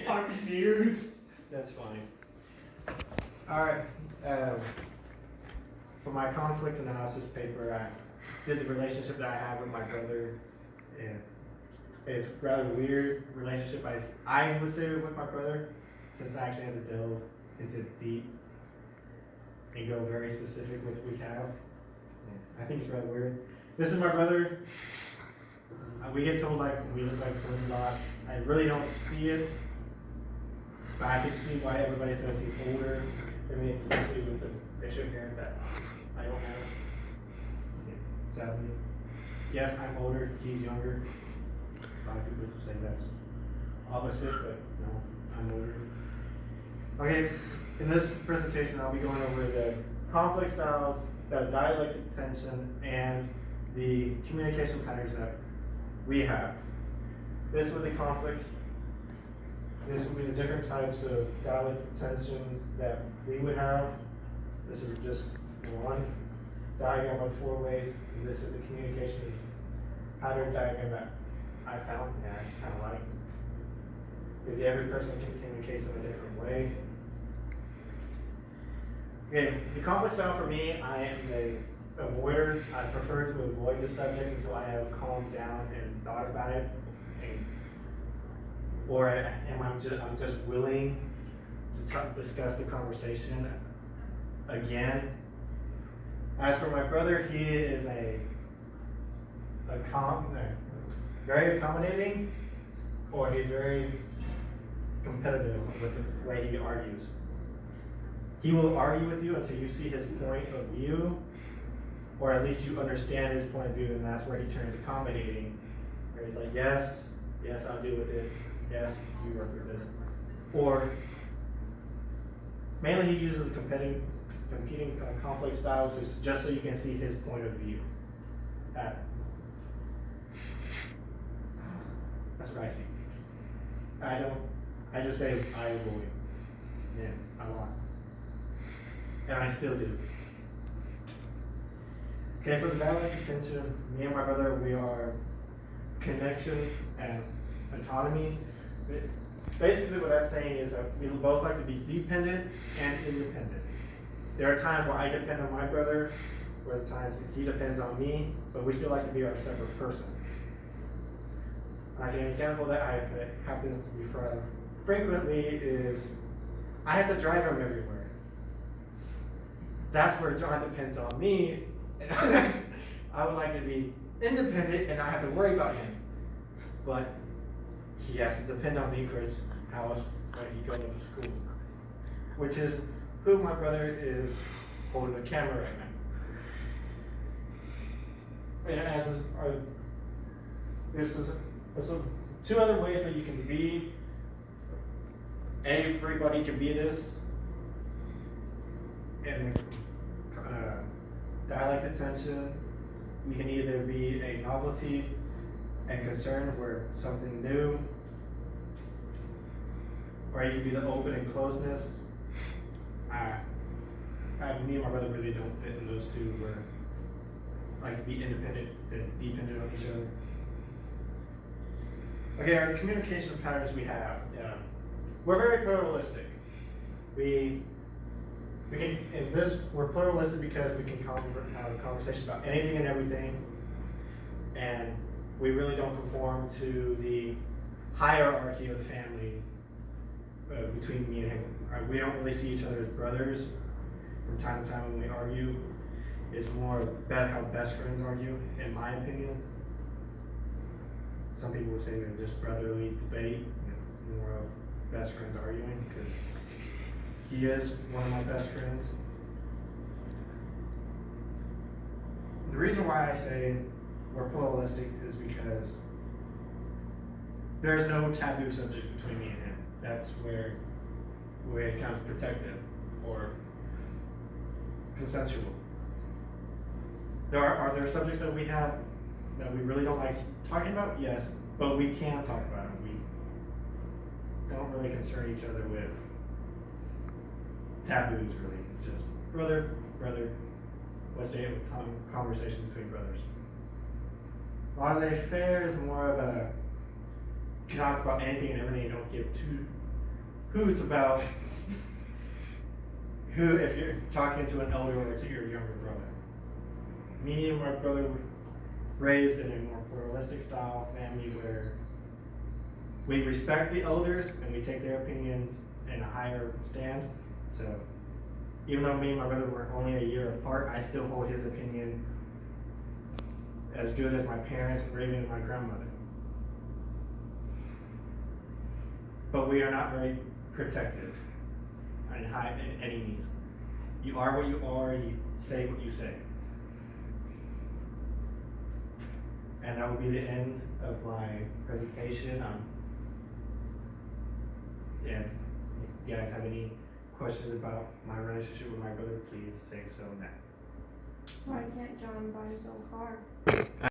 I'm confused. That's funny. Alright, for my conflict analysis paper, I did the relationship that I have with my brother. And it's a rather weird relationship I would say with my brother, since I actually had to delve into deep and go very specific with what we have. I think it's rather weird. This is my brother. We get told like we look like twins a lot. I really don't see it, but I can see why everybody says he's older than me, especially with the facial hair that I don't have. Sadly, yes, I'm older. He's younger. A lot of people say that's opposite, but no, I'm older. Okay, in this presentation, I'll be going over the conflict styles, the dialectic tension, and the communication patterns that we have. This would be conflicts. This would be the different types of dialectic tensions that we would have. This is just one diagram of 4 ways, and this is the communication pattern diagram that I found and I actually kind of like. Because every person can communicate in a different way. Okay, the conflict style for me, I am an avoider. I prefer to avoid the subject until I have calmed down and thought about it, or I'm just willing to discuss the conversation again. As for my brother, he is very accommodating, or he's very competitive with the way he argues. He will argue with you until you see his point of view, or at least you understand his point of view, and that's where he turns accommodating. Where he's like, yes, I'll deal with it. Yes, you work with this. Or mainly he uses the competing conflict style just so you can see his point of view. That's what I see. I just say I avoid. Yeah, a lot. And I still do. Okay, for the dialectic tension, me and my brother, we are connection and autonomy. Basically what that's saying is that we both like to be dependent and independent. There are times where I depend on my brother, where the times he depends on me, but we still like to be our separate person. Like an example that happens to be frequently is I have to drive him everywhere. That's where John depends on me, and I would like to be independent and not have to worry about him. But he has to depend on me because how else would he go to school? Which is who my brother is holding the camera right now. And this is 2 other ways that you can be. Everybody can be this. And dialectic tension, we can either be a novelty and concern where something new, or you can be the open and closeness. Me and my brother really don't fit in those 2 where I like to be independent and dependent on each other. Okay, our communication patterns we have. We're very pluralistic. We're pluralistic because we can have a conversation about anything and everything, and we really don't conform to the hierarchy of the family between me and him. We don't really see each other as brothers. From time to time when we argue, it's more about how best friends argue, in my opinion. Some people would say they're just brotherly debate, more of best friends arguing, because he is one of my best friends. The reason why I say we're pluralistic is because there's no taboo subject between me and him. That's where it becomes protective or consensual. Are there subjects that we have that we really don't like talking about? Yes, but we can talk about them. We don't really concern each other with taboos, really. It's just brother, let's say a conversation between brothers. Laissez-faire is more of a, you can talk about anything and everything, you don't give two hoots about who, if you're talking to an elder or to your younger brother. Me and my brother were raised in a more pluralistic style family where we respect the elders and we take their opinions in a higher stand. So even though me and my brother were only a year apart, I still hold his opinion as good as my parents or even my grandmother. But we are not very protective in any means. You are what you are, you say what you say. And that will be the end of my presentation. Yeah, if you guys have any questions about my relationship with my brother, please say so now. Why can't John buy his own car?